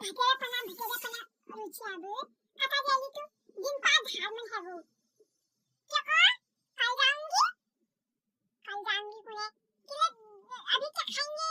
भटेरापणा रुची आबे आता गेली तू दिन पा धार में है वो क्या कल जाऊंगी पुणे किले अभी क्या खाएंगे